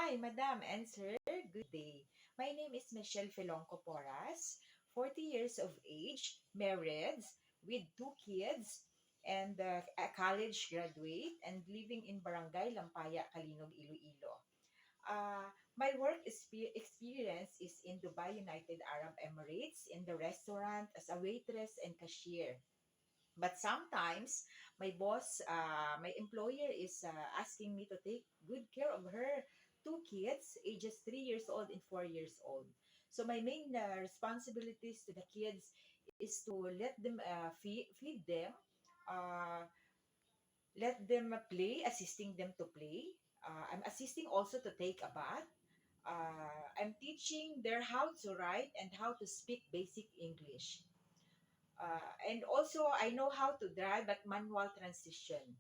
Hi, Madam and Sir. Good day. My name is Michelle Filonco Porras, 40 years of age, married, with two kids, and a college graduate, and living in Barangay Lampaya, Calinog, Iloilo. My experience is in Dubai, United Arab Emirates, in the restaurant as a waitress and cashier. But sometimes my employer is asking me to take good care of her two kids, ages 3 years old and 4 years old. So my main responsibilities to the kids is to let them feed them, uh, let them play, assisting them to play. I'm assisting also to take a bath. I'm teaching them how to write and how to speak basic English. And also, I know how to drive at manual transition.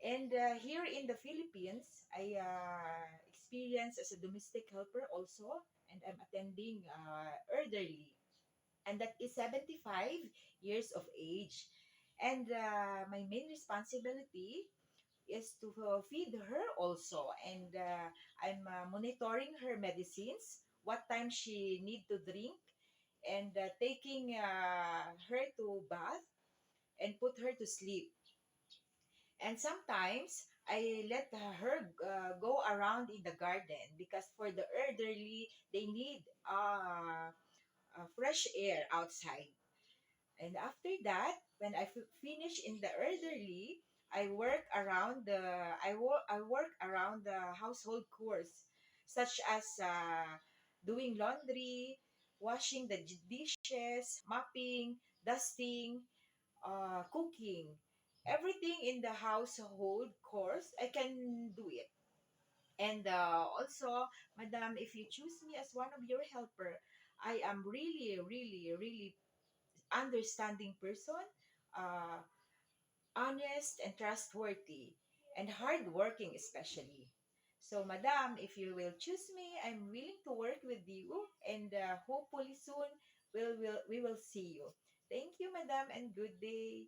And here in the Philippines, I experience as a domestic helper also, and I'm attending elderly, and that is 75 years of age. And my main responsibility is to feed her also, and I'm monitoring her medicines, what time she need to drink, and taking her to bath and put her to sleep. And sometimes I let her go around in the garden because for the elderly, they need fresh air outside. And after that, when finish in the elderly, I work around the household chores, such as doing laundry, washing the dishes, mopping, dusting, cooking, everything in the household chores. I can do it. And also, Madam, if you choose me as one of your helper, I am really, really, really understanding person, uh, honest and trustworthy, and hardworking especially. So, Madam, if you will choose me, I'm willing to work with you, and hopefully soon we will see you. Thank you, Madam, and good day.